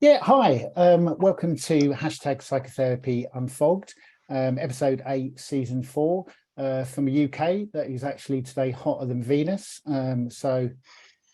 Yeah, hi. Welcome to hashtag Psychotherapy Unfogged, episode 8, season 4, from the UK. That is actually today hotter than Venus. So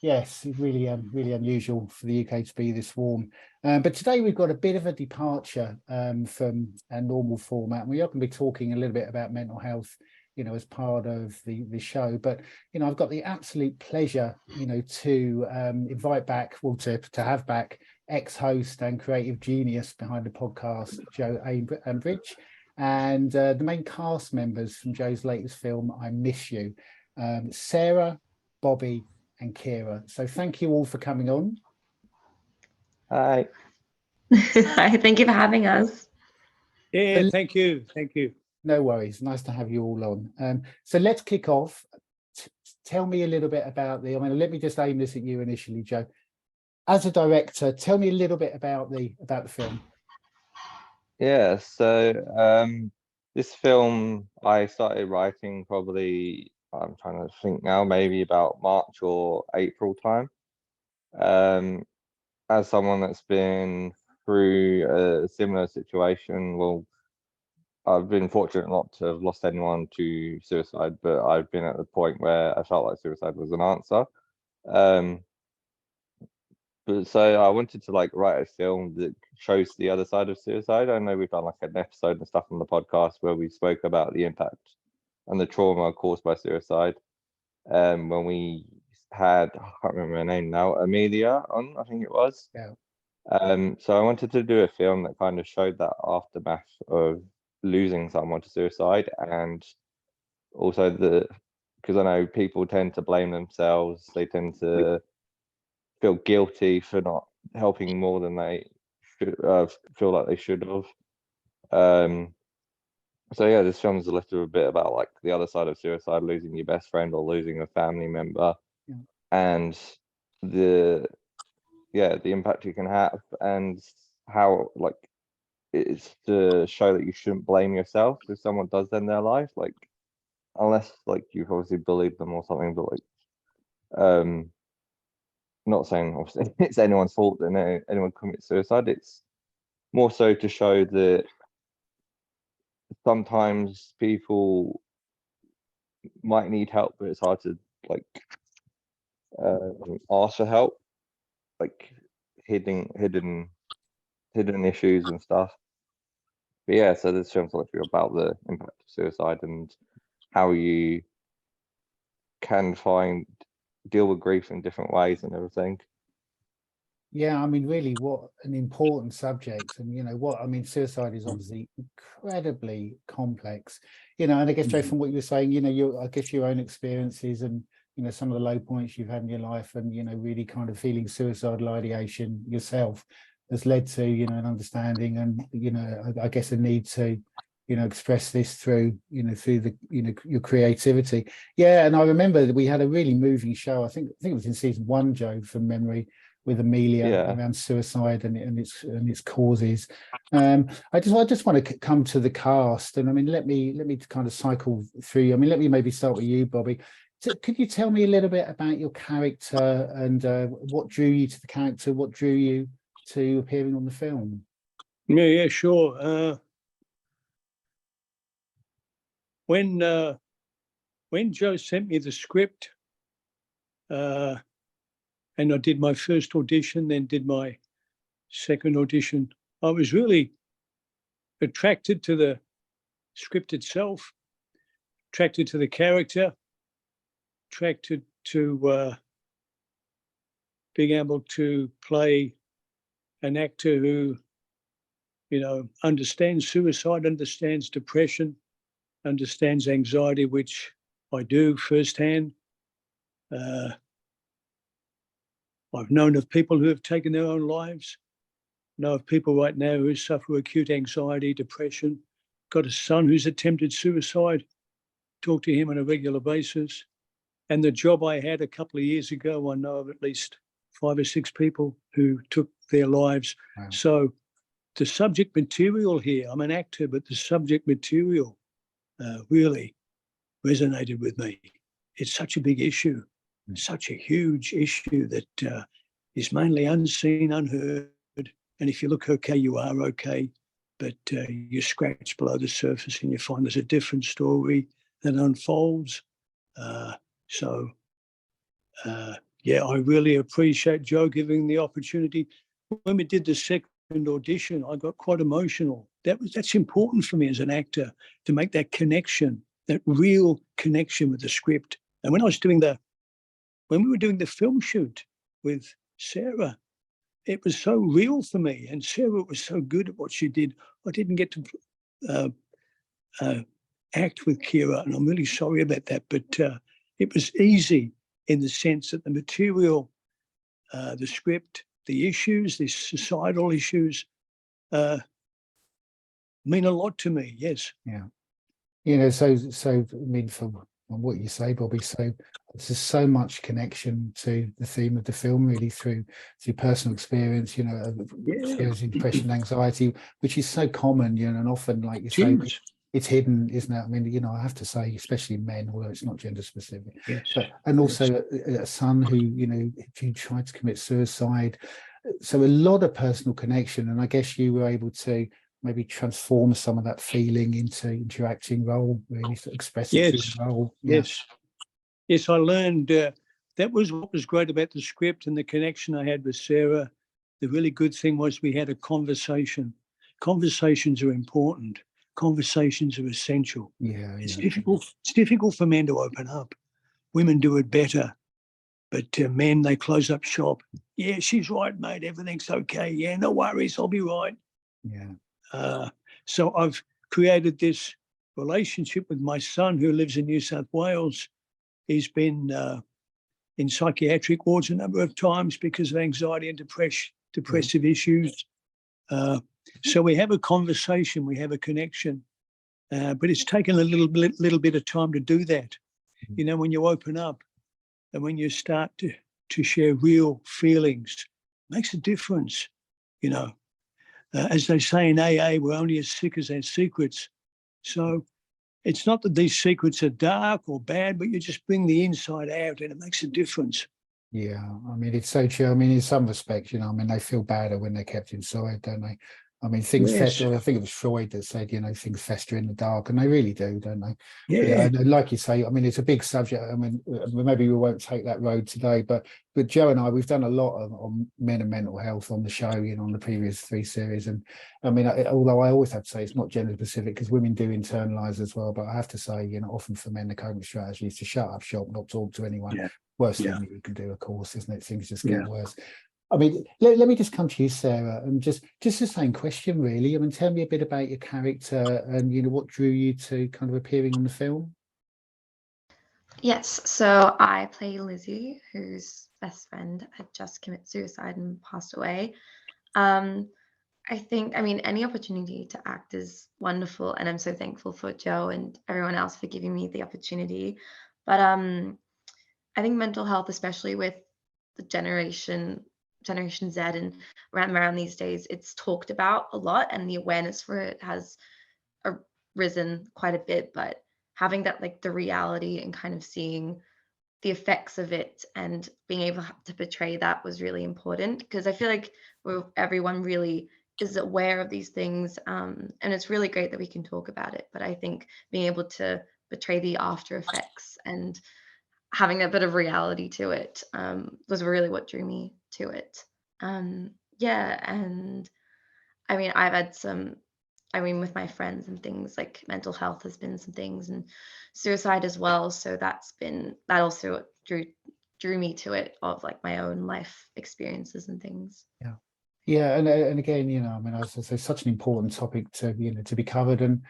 yes, it's really unusual for the UK to be this warm. But today we've got a bit of a departure from our normal format. We are going to be talking a little bit about mental health, as part of the show. But I've got the absolute pleasure, to invite back, well, to have back ex-host and creative genius behind the podcast, Joe Ambridge, and the main cast members from Joe's latest film, I Miss You, Sarah, Bobby, and Kira. So thank you all for coming on. Hi. Hi, thank you for having us. Yeah, thank you. No worries. Nice to have you all on. So let's kick off. Tell me a little bit about let me just aim this at you initially, Joe. As a director, tell me a little bit about the film. Yeah, so this film I started writing probably, I'm trying to think now, maybe about March or April time. As someone that's been through a similar situation, well, I've been fortunate not to have lost anyone to suicide, but I've been at the point where I felt like suicide was an answer. But so I wanted to write a film that shows the other side of suicide. I know we've done an episode and stuff on the podcast where we spoke about the impact and the trauma caused by suicide. When we had, I can't remember her name now, Amelia on, I think it was. Yeah. So I wanted to do a film that kind of showed that aftermath of losing someone to suicide, and also because I know people tend to blame themselves. They tend to feel guilty for not helping more than they should, feel like they should have. So yeah, this film is a little bit about the other side of suicide, losing your best friend or losing a family member, and the impact you can have, and how it's to show that you shouldn't blame yourself if someone does end their life, unless you've obviously bullied them or something, but not saying obviously it's anyone's fault that anyone commits suicide. It's more so to show that sometimes people might need help, but it's hard to ask for help, hidden issues and stuff. But yeah, so this film's about the impact of suicide and how you can deal with grief in different ways and everything. Yeah, really, what an important subject. And suicide is obviously incredibly complex. And I guess, Joe, from what you were saying, your own experiences and some of the low points you've had in your life, and really kind of feeling suicidal ideation yourself has led to an understanding and I guess a need to express this through your creativity. Yeah, and I remember that we had a really moving show. I think it was in season 1, Joe, from memory, with Amelia around suicide and its causes. I just want to come to the cast, and let me kind of cycle through. Let me maybe start with you, Bobby. Could you tell me a little bit about your character and what drew you to the character? What drew you to appearing on the film? Yeah, sure. When Joe sent me the script, and I did my first audition, then did my second audition, I was really attracted to the script itself, attracted to the character, attracted to being able to play an actor who, understands suicide, understands depression, understands anxiety, which I do firsthand. I've known of people who have taken their own lives, know of people right now who suffer acute anxiety, depression. Got a son who's attempted suicide, talk to him on a regular basis. And the job I had a couple of years ago, I know of at least 5 or 6 people who took their lives. Wow. So the subject material here, I'm an actor, but the subject material really resonated with me. It's such a big issue, such a huge issue that is mainly unseen, unheard, And if you look okay, you are okay. But you scratch below the surface and you find there's a different story that unfolds. Yeah, I really appreciate Joe giving the opportunity. When we did the second audition, I got quite emotional. That's important for me as an actor, to make that connection, that real connection with the script. And when we were doing the film shoot with Sarah, it was so real for me, and Sarah was so good at what she did. I didn't get to act with Kira, and I'm really sorry about that, but it was easy in the sense that the material, the script, the issues, the societal issues mean a lot to me, yes. Yeah. You know, so I mean, from what you say, Bobby, so there's so much connection to the theme of the film, really, through personal experience, you know, experiencing depression, anxiety, which is so common, you know, and often, like you say, it's hidden, isn't it? I mean, you know, I have to say, especially men, although it's not gender specific, but, and also a son who, you know, who tried to commit suicide. So a lot of personal connection, and I guess you were able to maybe transform some of that feeling into acting role, really, to express it through the role. Yes, I learned that was what was great about the script and the connection I had with Sarah. The really good thing was we had a conversation. Conversations are important. Conversations are essential. It's difficult for men to open up. Women do it better, but men, they close up shop. Yeah, she's right, mate. Everything's okay. Yeah, no worries. I'll be right. So I've created this relationship with my son, who lives in New South Wales. He's been in psychiatric wards a number of times because of anxiety and depressive issues. So we have a conversation, we have a connection, but it's taken a little bit of time to do that. You know, when you open up and when you start to share real feelings, it makes a difference, you know. As they say in AA, we're only as sick as our secrets. So it's not that these secrets are dark or bad, but you just bring the inside out and it makes a difference. Yeah, I mean, it's so true. I mean, in some respects, you know, I mean, they feel badder when they're kept inside, don't they? I mean, things fester. I think it was Freud that said, you know, things fester in the dark, and they really do, don't they? Yeah. And like you say, I mean, it's a big subject. I mean, maybe we won't take that road today, but Joe and I, we've done a lot on men and mental health on the show, you know, on the previous 3 series. And I mean, although I always have to say it's not gender specific, because women do internalize as well. But I have to say, you know, often for men, the coping strategy is to shut up shop, not talk to anyone. Worst thing that you can do, of course, isn't it? Things just get worse. I mean, let me just come to you, Sarah, and just the same question, really. I mean, tell me a bit about your character and, you know, what drew you to kind of appearing on the film. Yes, so I play Lizzie, whose best friend had just committed suicide and passed away. I think, I mean, any opportunity to act is wonderful, and I'm so thankful for Joe and everyone else for giving me the opportunity. But I think mental health, especially with the Generation Z and around these days, it's talked about a lot, and the awareness for it has risen quite a bit. But having that, like, the reality and kind of seeing the effects of it and being able to portray that was really important, because I feel like everyone really is aware of these things, and it's really great that we can talk about it. But I think being able to portray the after effects and having a bit of reality to it was really what drew me to it. Yeah, and I mean, with my friends and things, like mental health has been some things, and suicide as well. So that also drew me to it, of like my own life experiences and things. Yeah, and again, you know, I mean, as I say, such an important topic to, you know, to be covered. And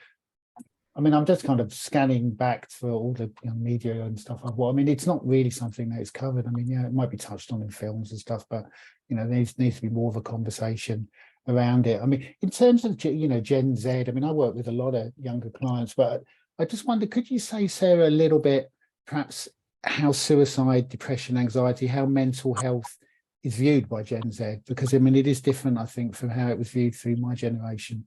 I mean, I'm just kind of scanning back for all the, you know, media and stuff. I mean, it's not really something that is covered. I mean, yeah, it might be touched on in films and stuff, but, you know, there needs to be more of a conversation around it. I mean, in terms of, you know, Gen Z, I mean, I work with a lot of younger clients, but I just wonder, could you say, Sarah, a little bit, perhaps, how suicide, depression, anxiety, how mental health is viewed by Gen Z? Because, I mean, it is different, I think, from how it was viewed through my generation.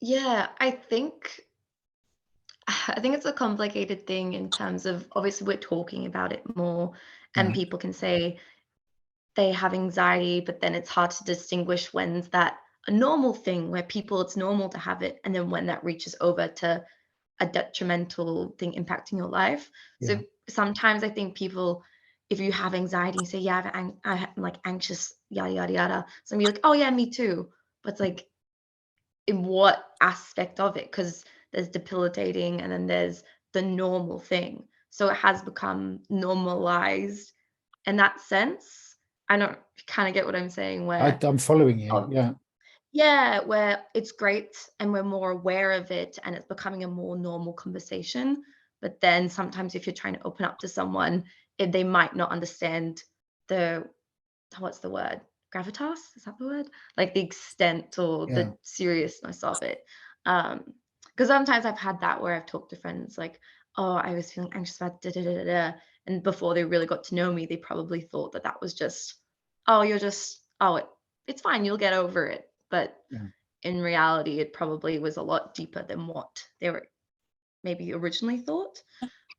Yeah, I think it's a complicated thing in terms of, obviously we're talking about it more, and people can say they have anxiety, but then it's hard to distinguish when's that a normal thing where it's normal to have it, and then when that reaches over to a detrimental thing impacting your life. Yeah. So sometimes I think people, if you have anxiety, you say, yeah, I'm like anxious, yada, yada, yada. So be like, oh yeah, me too. But it's like, in what aspect of it? Because there's debilitating and then there's the normal thing. So it has become normalized in that sense. I don't kind of get what I'm saying, where I'm following you. oh, Yeah. yeah, where it's great and we're more aware of it and it's becoming a more normal conversation. But then sometimes if you're trying to open up to someone, they might not understand the, what's the word? Gravitas? Is that the word? Like the extent or Yeah. the seriousness of it. Because sometimes I've had that where I've talked to friends like, oh, I was feeling anxious about da da da da da. And before they really got to know me, they probably thought that was just, oh, it's fine, you'll get over it. But Yeah. in reality, it probably was a lot deeper than what they were maybe originally thought.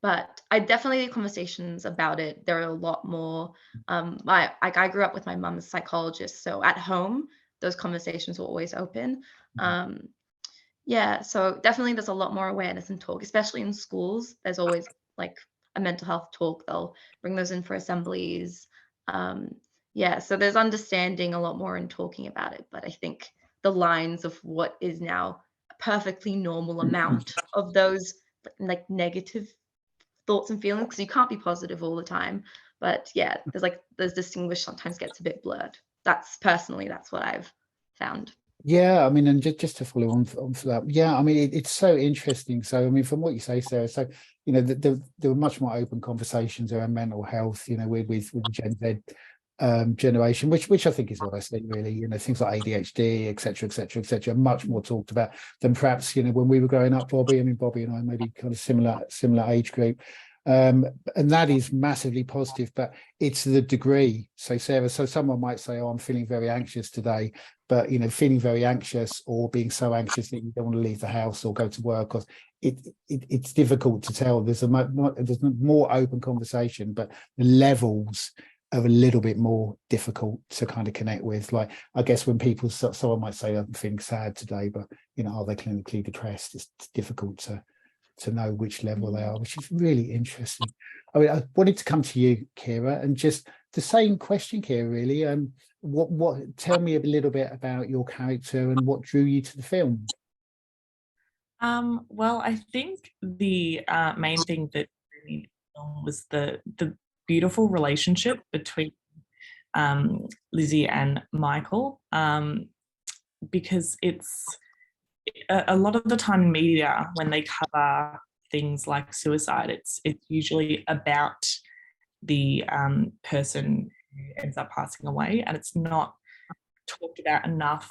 But I definitely conversations about it. There are a lot more. I grew up with my mum as a psychologist, so at home those conversations were always open. Yeah, so definitely there's a lot more awareness and talk, especially in schools. There's always like a mental health talk. They'll bring those in for assemblies. Yeah, so there's understanding a lot more in talking about it. But I think the lines of what is now a perfectly normal amount of those like negative thoughts and feelings, because you can't be positive all the time. But yeah, there's distinguish sometimes gets a bit blurred. That's what I've found. Yeah, I mean, and just to follow on for that, yeah, I mean, it's so interesting. So, I mean, from what you say, Sarah, so there were much more open conversations around mental health, with the Gen Z generation, which I think is what I see really. Things like ADHD, etc., much more talked about than perhaps when we were growing up. Bobby and I maybe kind of similar age group. And that is massively positive, but it's the degree. So Sarah, so someone might say, oh, I'm feeling very anxious today, but feeling very anxious or being so anxious that you don't want to leave the house or go to work, or it's difficult to tell. There's more open conversation, but the levels are a little bit more difficult to kind of connect with. Like, I guess when someone might say, I'm feeling sad today, but are they clinically depressed? It's difficult to know which level they are, which is really interesting. I mean, I wanted to come to you, Kira, and just the same question, Kira, really. What tell me a little bit about your character and what drew you to the film? Well, I think the main thing that drew me to the film was the beautiful relationship between Lizzie and Michael, because it's a lot of the time in media when they cover things like suicide, it's usually about the person who ends up passing away, and it's not talked about enough,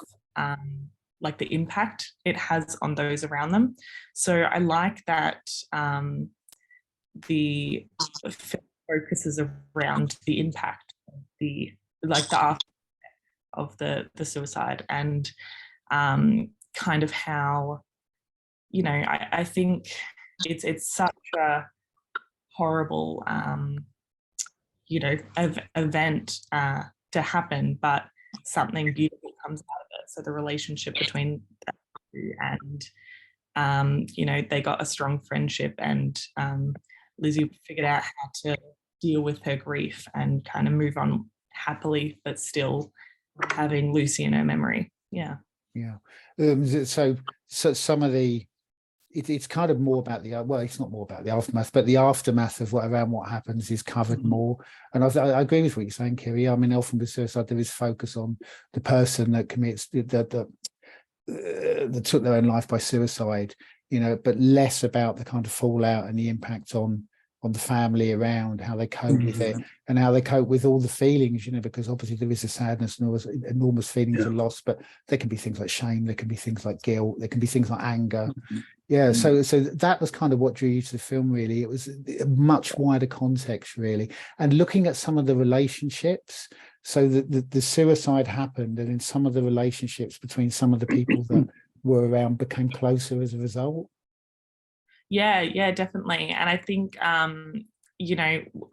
like the impact it has on those around them. So I like that the film focuses around the impact of the aftermath of the suicide, and kind of how I think it's such a horrible event to happen, but something beautiful comes out of it. So the relationship between them two, and they got a strong friendship, and Lizzie figured out how to deal with her grief and kind of move on happily, but still having Lucy in her memory. Yeah. So some of the it's kind of more about it's not more about the aftermath, but the aftermath of around what happens is covered more. And I agree with what you're saying, Kiri. I mean, often with suicide there is focus on the person that commits that took their own life by suicide, but less about the kind of fallout and the impact on the family around, how they cope with it and how they cope with all the feelings, because obviously there is a sadness and enormous feelings of loss, but there can be things like shame, there can be things like guilt, there can be things like anger. So that was kind of what drew you to the film, really. It was a much wider context, really, and looking at some of the relationships. So the suicide happened, and then some of the relationships between some of the people that were around became closer as a result. Yeah, definitely. And I think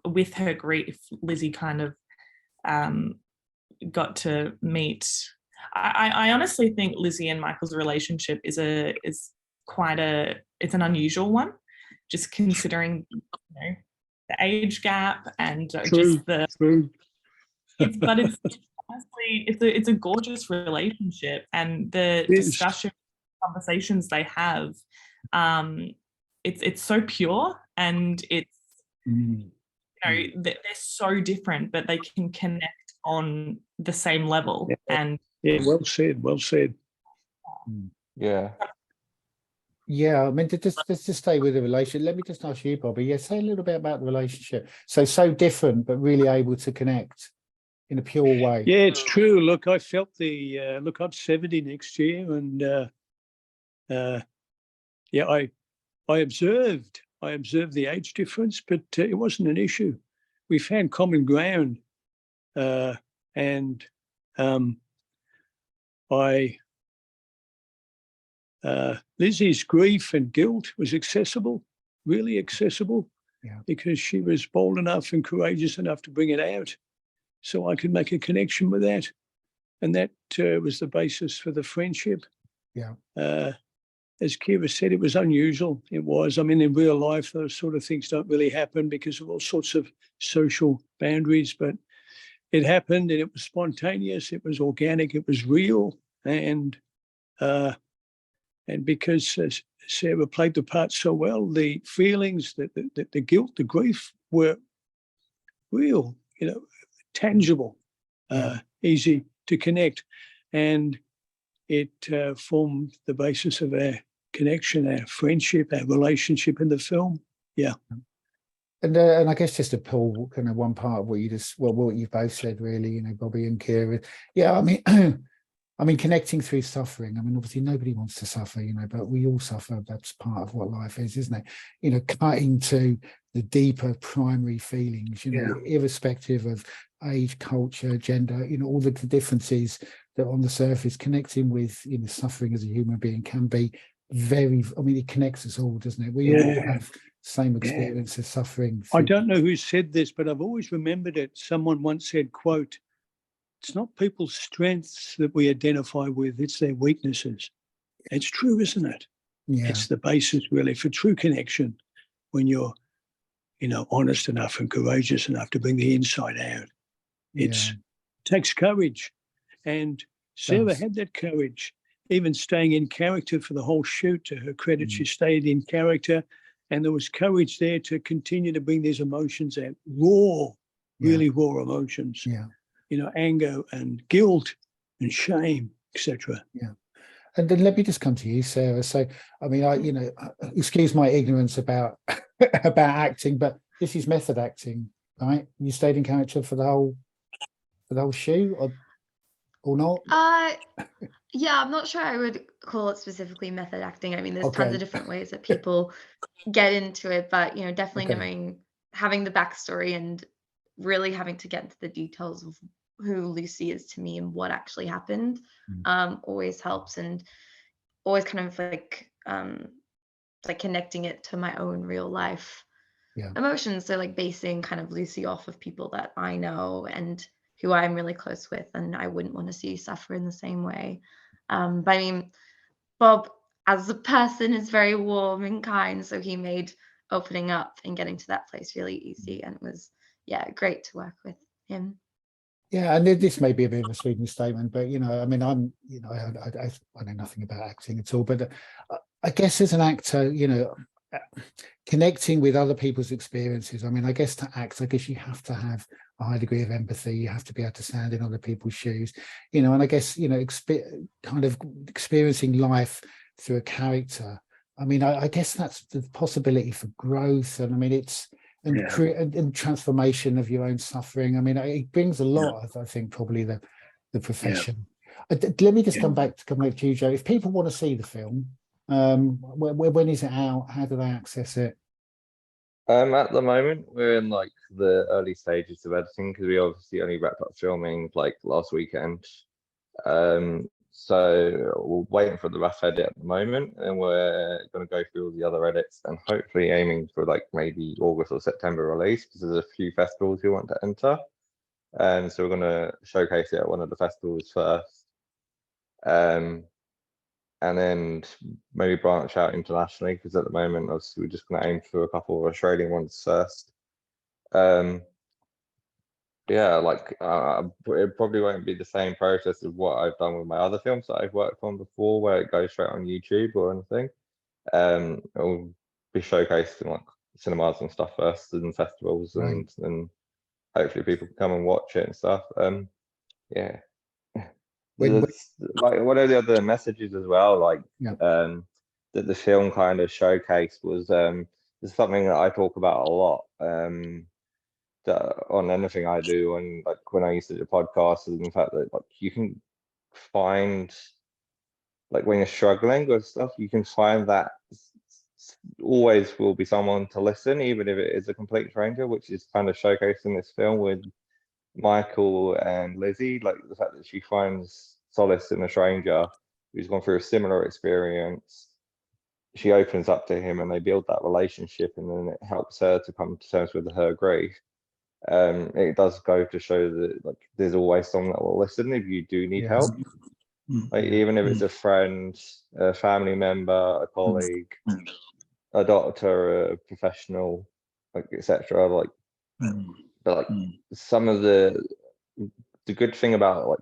with her grief, Lizzie kind of got to meet. I honestly think Lizzie and Michael's relationship is quite it's an unusual one, just considering the age gap and just the. True. But it's honestly it's a gorgeous relationship, and the discussion conversations they have, it's so pure, and it's they're so different, but they can connect on the same level. And well said. Yeah. Yeah, I mean, to just stay with the relationship, let me just ask you, Bobby. Yeah, say a little bit about the relationship. So different, but really able to connect in a pure way. Yeah, it's true. Look, I felt look, I'm 70 next year, and I observed the age difference, but it wasn't an issue. We found common ground, and Lizzie's grief and guilt was accessible, really accessible, because she was bold enough and courageous enough to bring it out. So I could make a connection with that. And that was the basis for the friendship. Yeah. As Kira said, it was unusual. It was. I mean, in real life, those sort of things don't really happen because of all sorts of social boundaries, but it happened, and it was spontaneous, it was organic, it was real. And because Sarah played the part so well, the feelings, the guilt, the grief were real, tangible, easy to connect. And it formed the basis of our connection, our friendship, our relationship in the film. Yeah. And I guess just to pull kind of one part of what what you've both said, really, Bobby and Kira. Yeah, I mean, connecting through suffering. I mean, obviously nobody wants to suffer, but we all suffer. That's part of what life is, isn't it? Cutting to the deeper primary feelings, irrespective of age, culture, gender, all the differences that on the surface, connecting with, suffering as a human being can be it connects us all, doesn't it? We all have same experience of suffering. I don't know who said this, but I've always remembered it. Someone once said, quote, "It's not people's strengths that we identify with, it's their weaknesses." It's true, isn't it? Yeah. It's the basis, really, for true connection, when you're, honest enough and courageous enough to bring the inside out. It takes courage. And Sarah had that courage, even staying in character for the whole shoot. To her credit, she stayed in character, and there was courage there to continue to bring these emotions out, really raw emotions. Yeah. Anger and guilt and shame, etc. Yeah. And then let me just come to you, Sarah. So, I mean, excuse my ignorance about about acting, but this is method acting, right? You stayed in character for the whole shoot, or not? Yeah, I'm not sure I would call it specifically method acting. I mean, there's tons of different ways that people get into it, but definitely having the backstory and really having to get into the details of who Lucy is to me and what actually happened always helps, and always kind of like connecting it to my own real life emotions. So like basing kind of Lucy off of people that I know and who I'm really close with, and I wouldn't want to see suffer in the same way. But I mean, Bob as a person is very warm and kind, so he made opening up and getting to that place really easy, and it was great to work with him. Yeah, and this may be a bit of a sweeping statement, but I mean, I know nothing about acting at all, but I guess as an actor, connecting with other people's experiences. I mean, I guess to act, I guess you have to have a high degree of empathy. You have to be able to stand in other people's shoes, and I guess kind of experiencing life through a character. I mean, I guess that's the possibility for growth, and I mean, it's. And transformation of your own suffering. I mean, it brings a lot of, I think, probably the profession. Let me just come back to you, Joe. If people want to see the film, when is it out? How do they access it? At the moment, we're in like the early stages of editing, because we obviously only wrapped up filming like last weekend. So we're waiting for the rough edit at the moment, and we're going to go through all the other edits and hopefully aiming for like maybe August or September release, because there's a few festivals we want to enter. and so we're going to showcase it at one of the festivals first, and then maybe branch out internationally, because at the moment obviously we're just going to aim for a couple of Australian ones first. Yeah, like it probably won't be the same process of what I've done with my other films that I've worked on before, where it goes straight on YouTube or anything. It'll be showcased in like cinemas and stuff first, and festivals, Right. and hopefully people can come and watch it and stuff. Yeah. When- Like one of the other messages as well, like Yeah. that the film kind of showcased was is something that I talk about a lot. That on anything I do, and like when I used to do podcasts, and the fact that like you can find, like when you're struggling with stuff, you can find that always will be someone to listen, even if it is a complete stranger, which is kind of showcased in this film with Michael and Lizzie. Like the fact that she finds solace in a stranger who's gone through a similar experience. She opens up to him and they build that relationship, and then it helps her to come to terms with her grief. It does go to show that like there's always someone that will listen if you do need Yes. help. Like Yeah. even if it's a friend, a family member, a colleague, a doctor, a professional, like etc. Like, but like some of the good thing about like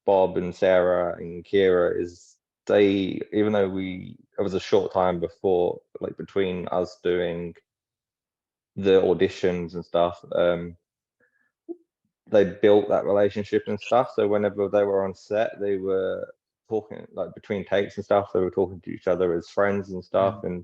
Bob and Sarah and Kira is they, even though it was a short time before, like between us doing the auditions and stuff, they built that relationship and stuff. So whenever they were on set, they were talking, like between takes and stuff, they were talking to each other as friends and stuff. And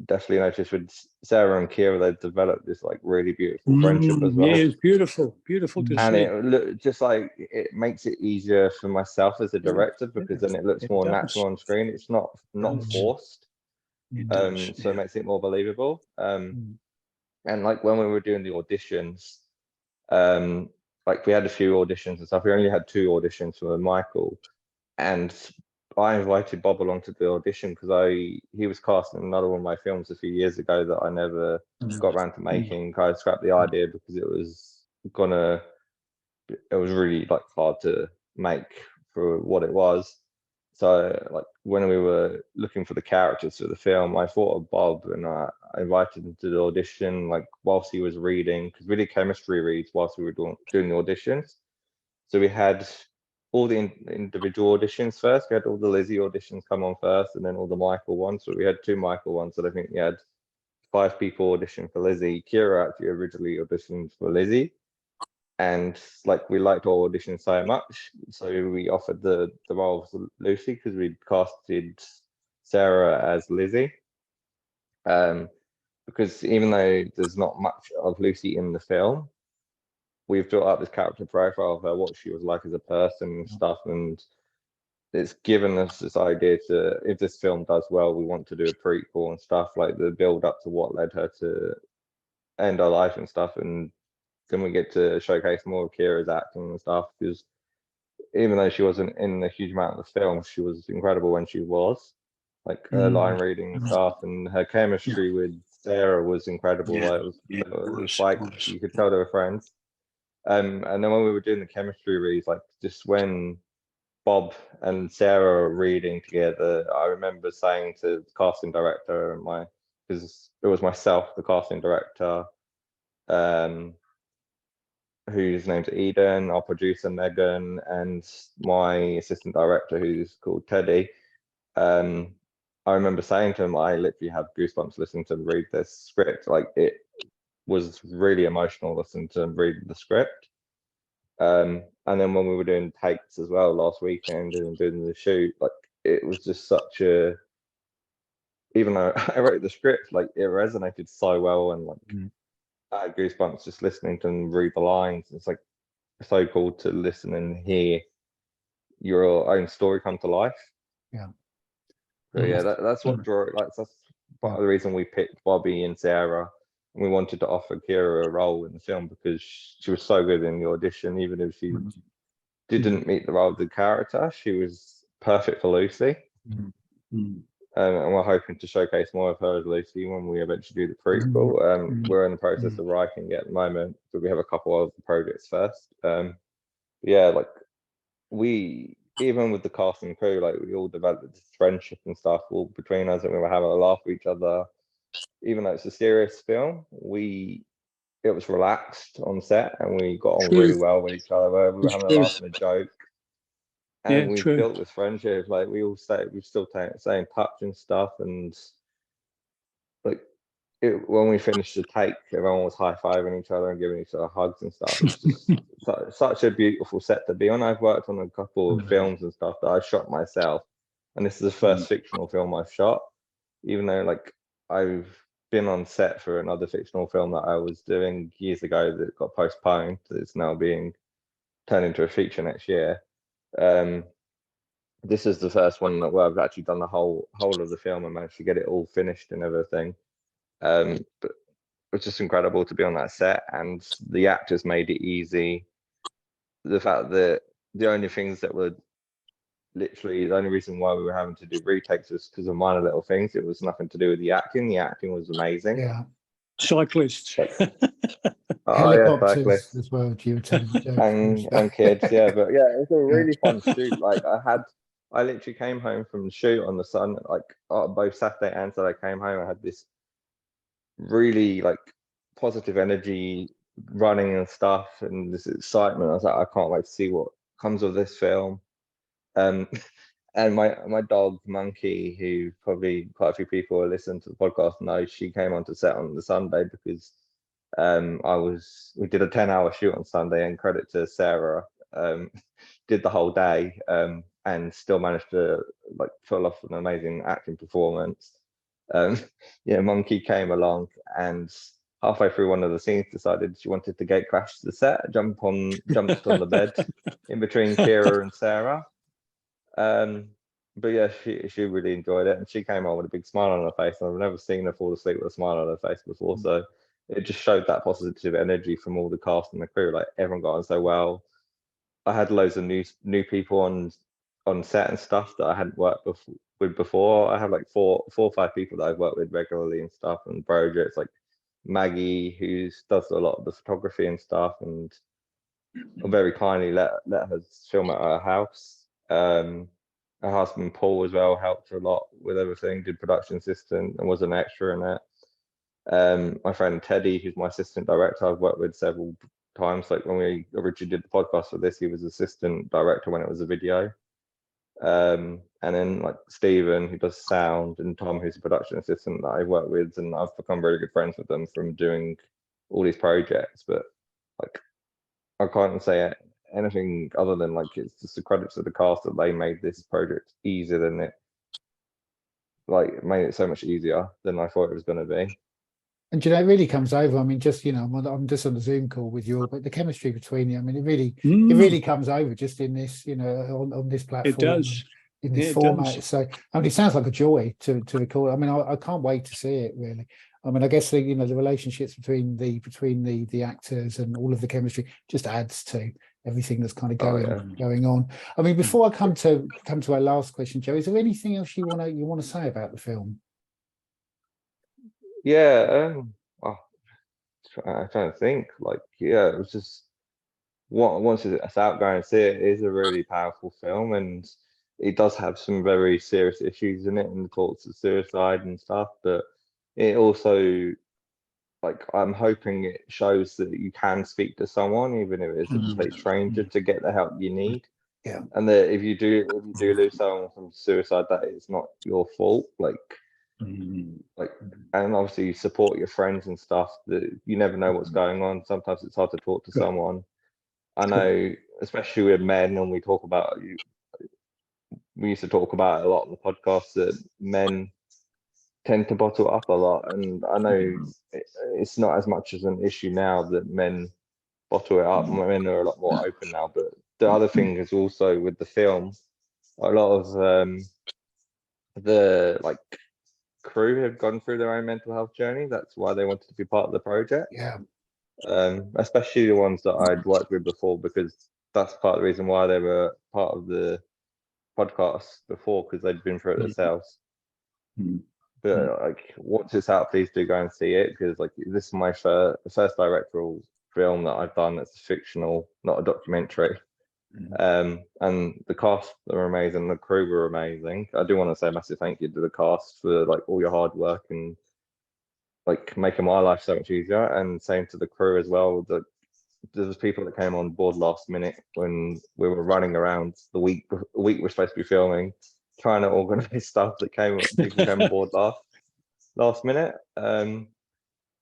definitely noticed with Sarah and Kira, they've developed this like really beautiful friendship as well. Yeah, it's beautiful to And see. it look just like it makes it easier for myself as a director, because then it looks more natural on screen. It's not forced. So it makes it more believable. And like when we were doing the auditions, like we had a few auditions and stuff. We only had 2 auditions for Michael, and I invited Bob along to the audition because he was cast in another one of my films a few years ago that I never got around to making. I scrapped the idea because it was really like hard to make for what it was. So like when we were looking for the characters for the film, I thought of Bob, and I invited him to the audition like whilst he was reading, because we did chemistry reads whilst we were doing the auditions. So we had all the individual auditions first. We had all the Lizzie auditions come on first, and then all the Michael ones. So we had 2 Michael ones. So I think we had 5 people audition for Lizzie. Kira actually originally auditioned for Lizzie, and like we liked our audition so much, so we offered the role of Lucy, because we casted Sarah as Lizzie. Because even though there's not much of Lucy in the film, we've built up this character profile of her, what she was like as a person and stuff, and it's given us this idea to, if this film does well, we want to do a prequel and stuff, like the build up to what led her to end her life and stuff, and then we get to showcase more of Kira's acting and stuff, because even though she wasn't in a huge amount of the film, she was incredible when she was. Like her line reading and stuff, and her chemistry with Sarah was incredible. Like it was like you could tell they were friends. And then when we were doing the chemistry reads, like just when Bob and Sarah were reading together, I remember saying to the casting director and because it was myself, the casting director, whose name's Eden, our producer Megan, and my assistant director, who's called Teddy. I remember saying to him, I literally have goosebumps listening to him read this script. Like it was really emotional listening to him read the script. And then when we were doing takes as well last weekend and doing the shoot, like it was just such a, even though I wrote the script, like it resonated so well, and like I had goosebumps just listening to them read the lines. It's like so cool to listen and hear your own story come to life. Yeah. So yeah, that's what that's part of the reason we picked Bobby and Sarah, and we wanted to offer Kira a role in the film, because she was so good in the audition. Even if she didn't meet the role of the character, she was perfect for Lucy. and we're hoping to showcase more of her as Lucy when we eventually do the prequel. We're in the process of writing it at the moment, but we have a couple of projects first. Yeah, like we, even with the cast and crew, like we all developed this friendship and stuff all between us, and we were having a laugh with each other. Even though it's a serious film, it was relaxed on set, and we got on really well with each other. We were having a laugh and a joke, and we built this friendship. Like we still stay in touch and stuff, and like when we finished the take, everyone was high-fiving each other and giving each other hugs and stuff. It's just such a beautiful set to be on. I've worked on a couple of films and stuff that I shot myself, and this is the first fictional film I've shot, even though like I've been on set for another fictional film that I was doing years ago that got postponed. It's now being turned into a feature next year. This is the first one where I've actually done the whole of the film and managed to get it all finished and everything. But it was just incredible to be on that set, and the actors made it easy. The fact that the only things that were literally the only reason why we were having to do retakes was because of minor little things. It was nothing to do with the acting. The acting was amazing. Yeah. Cyclists. Helicopters as well. Do you and kids, yeah. But yeah, it was a really fun shoot. Like I literally came home from the shoot on the sun, like both Saturday and Sunday. I came home. I had this really like positive energy running and stuff, and this excitement. I was like, I can't wait to see what comes of this film. And my dog Monkey, who probably quite a few people who listen to the podcast know, she came onto set on the Sunday because we did a 10-hour shoot on Sunday, and credit to Sarah, did the whole day, and still managed to like pull off an amazing acting performance. Yeah, Monkey came along, and halfway through one of the scenes decided she wanted to gate crash the set, jumped on the bed in between Kira and Sarah. But yeah, she really enjoyed it, and she came on with a big smile on her face. And I've never seen her fall asleep with a smile on her face before, so it just showed that positive energy from all the cast and the crew. Like everyone got on so well. I had loads of new people on set and stuff that I hadn't worked with before. I have like four or five people that I've worked with regularly and stuff, and projects like Maggie, who does a lot of the photography and stuff, and I very kindly let her film at her house. Her husband Paul as well helped her a lot with everything, did production assistant and was an extra in it. My friend Teddy, who's my assistant director, I've worked with several times. Like when we originally did the podcast for this, he was assistant director when it was a video. And then like Stephen, who does sound, and Tom, who's a production assistant that I work with, and I've become very good friends with them from doing all these projects. But like I can't say anything other than like it's just a credit to the cast that they made this project easier than it made it so much easier than I thought it was going to be. And it really comes over. I mean, just I'm just on the Zoom call with you all, but the chemistry between you, I mean, it really comes over just in this, on this platform. It does. In this format. So I mean, it sounds like a joy to record. I mean, I can't wait to see it really. I mean, I guess the relationships between the actors and all of the chemistry just adds to everything that's kind of going on. I mean, before I come to our last question, Joe, is there anything else you want to say about the film? Yeah, I'm trying to think. Like, yeah, it was just once it's out, going to see it. It is a really powerful film, and it does have some very serious issues in it, and talks of suicide and stuff. But it also, like, I'm hoping it shows that you can speak to someone, even if it's a complete stranger, to get the help you need. Yeah. And that if you do lose someone from suicide, that it's not your fault. And obviously you support your friends and stuff. That you never know what's going on. Sometimes it's hard to talk to someone. I know, especially with men, and we used to talk about it a lot on the podcast, that men tend to bottle up a lot, and I know it's not as much as an issue now that men bottle it up. Men are a lot more open now. But the other thing is also with the film, a lot of the crew have gone through their own mental health journey. That's why they wanted to be part of the project. Yeah. Especially the ones that I'd worked with before, because that's part of the reason why they were part of the podcast before, because they'd been through it themselves. But like, once it's out, please do go and see it, because like this is my first directorial film that I've done that's fictional, not a documentary. And the cast are amazing, the crew were amazing. I do want to say a massive thank you to the cast for like all your hard work and like making my life so much easier, and same to the crew as well. That there's people that came on board last minute when we were running around the week we're supposed to be filming, trying to organize stuff that people came on board last minute. And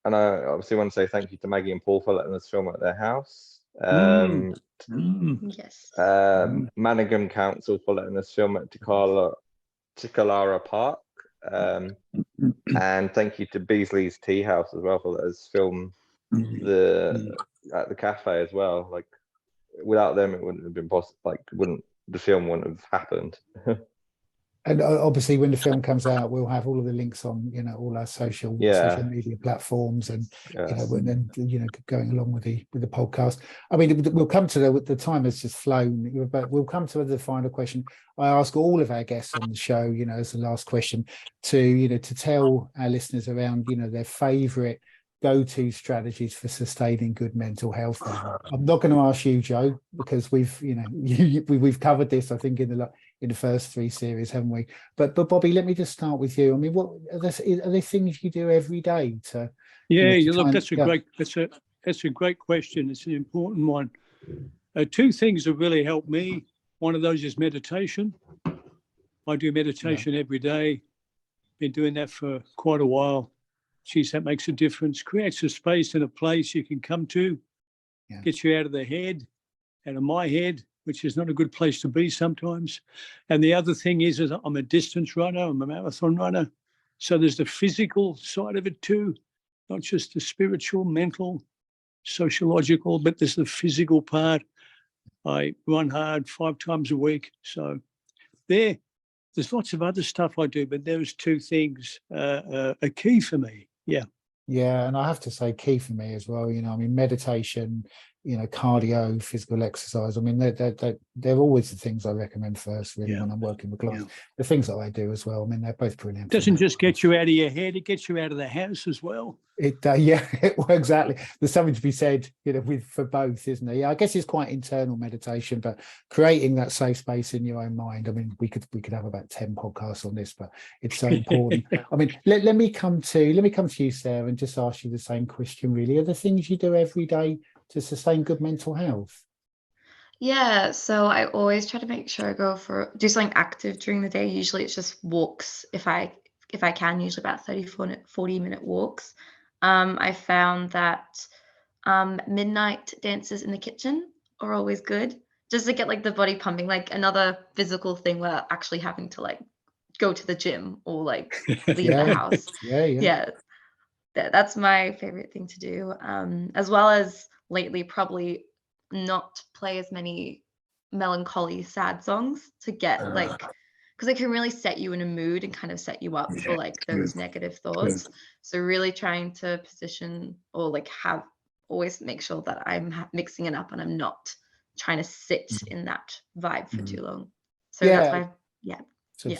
I obviously want to say thank you to Maggie and Paul for letting us film at their house. Yes. Manningham Council for letting us film at Tikalara Park. And thank you to Beasley's Tea House as well for letting us film at the cafe as well. Like, without them, it wouldn't have been possible. Like, the film wouldn't have happened. And obviously, when the film comes out, we'll have all of the links on, all our social media platforms, and and then going along with the podcast. I mean, we'll come to the time has just flown, but we'll come to the final question. I ask all of our guests on the show, as the last question, to tell our listeners around, their favourite go-to strategies for sustaining good mental health. I'm not going to ask you, Joe, because we've covered this, I think, in the first 3 series, haven't we? But Bobby, let me just start with you. I mean, what are there things you do every day to? Look, that's a great question. It's an important one. 2 things have really helped me. One of those is meditation. I do meditation every day. Been doing that for quite a while. Geez, that makes a difference. Creates a space and a place you can come to, gets you out of the head, out of my head, which is not a good place to be sometimes. And the other thing is I'm a distance runner, I'm a marathon runner. So there's the physical side of it too, not just the spiritual, mental, sociological, but there's the physical part. I run hard 5 times a week. So there's lots of other stuff I do, but those 2 things are key for me. Yeah, and I have to say key for me as well. I mean, meditation, cardio, physical exercise. I mean, they're always the things I recommend first, really, when I'm working with clients. The things that I do as well. I mean, they're both brilliant. It doesn't just get you out of your head; it gets you out of the house as well. Well, exactly. There's something to be said, for both, isn't there? Yeah, I guess it's quite internal meditation, but creating that safe space in your own mind. I mean, we could have about 10 podcasts on this, but it's so important. I mean, let me come to you, Sarah, and just ask you the same question. Really, are there things you do every day to sustain good mental health? Yeah, so I always try to make sure I do something active during the day. Usually it's just walks if I can, usually about 40-minute walks. I found that midnight dances in the kitchen are always good, just to get like the body pumping, like another physical thing without actually having to like go to the gym or like leave the house. That's my favorite thing to do. As well as lately, probably not play as many melancholy, sad songs to get because it can really set you in a mood and kind of set you up for like those negative thoughts. So really trying to position or like always make sure that I'm mixing it up and I'm not trying to sit in that vibe for too long. So that's why, So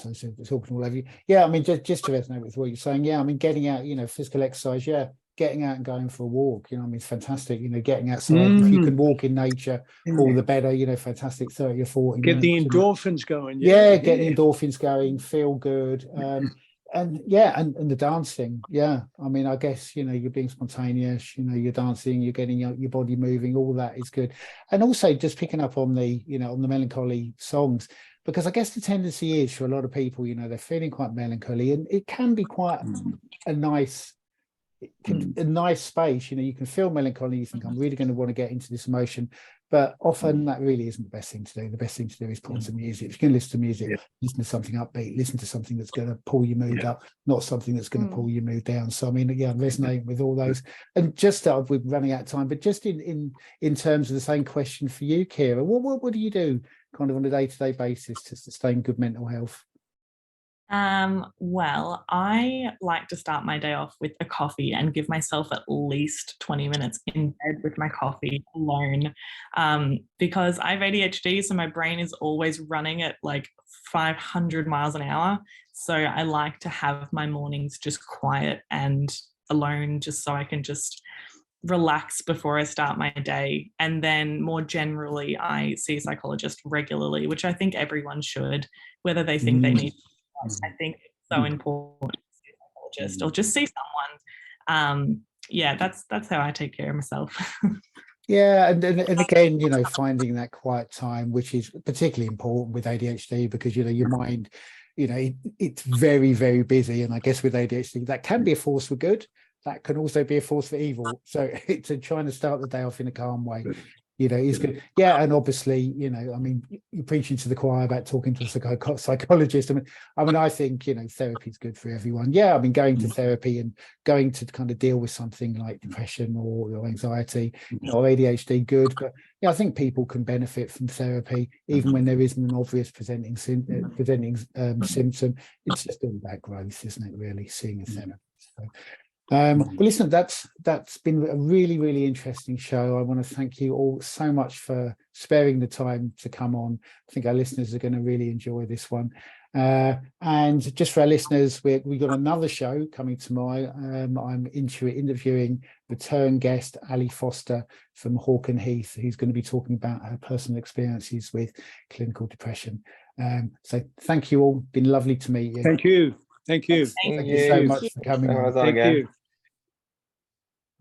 talking all over you. Yeah, I mean, just to resonate with what you're saying. Yeah, I mean, getting out, physical exercise. Yeah, getting out and going for a walk. I mean, it's fantastic. Getting outside. If you can walk in nature, all the better. Fantastic. 30 or 40 Get minutes. the endorphins going. Get the endorphins going. Feel good. And the dancing. Yeah, I mean, I guess you're being spontaneous. You're dancing. You're getting your body moving. All that is good. And also just picking up on the on the melancholy songs. Because I guess the tendency is for a lot of people, they're feeling quite melancholy, and it can be quite a nice space. You can feel melancholy. You think, I'm really going to want to get into this emotion, but often that really isn't the best thing to do. The best thing to do is put on some music. If you can listen to music, listen to something upbeat. Listen to something that's going to pull your mood up, not something that's going to pull your mood down. So I mean, I'm resonating with all those. And just we're running out of time, but just in terms of the same question for you, Kira, what do you do kind of on a day-to-day basis to sustain good mental health? Well, I like to start my day off with a coffee and give myself at least 20 minutes in bed with my coffee alone, because I have ADHD, so my brain is always running at like 500 miles an hour. So I like to have my mornings just quiet and alone, just so I can just relax before I start my day. And then more generally, I see a psychologist regularly, which I think everyone should, whether they think they need. I think it's so important to see a psychologist or just see someone. Yeah, that's how I take care of myself. Yeah, and again, you know, finding that quiet time, which is particularly important with ADHD, because you know your mind, you know, it's very, very busy, and I guess with ADHD that can be a force for good, that can also be a force for evil. So it's trying to start the day off in a calm way, you know, is good. Yeah, and obviously, you know, I mean, you're preaching to the choir about talking to a psychologist. I mean, I think, you know, therapy is good for everyone. Yeah, I mean, going to therapy and going to kind of deal with something like depression or anxiety, you know, or ADHD, good. But yeah, I think people can benefit from therapy even when there isn't an obvious presenting symptom. It's just all about growth, isn't it? Really, seeing a therapist. So, well, listen, that's been a really, really interesting show. I want to thank you all so much for sparing the time to come on. I think our listeners are going to really enjoy this one. And just for our listeners, we got another show coming tomorrow. I'm interviewing return guest Ali Foster from Hawken Heath, who's going to be talking about her personal experiences with clinical depression. So thank you all. Been lovely to meet you. Thank you. Thank you. Thank you so much for coming on. Thank you.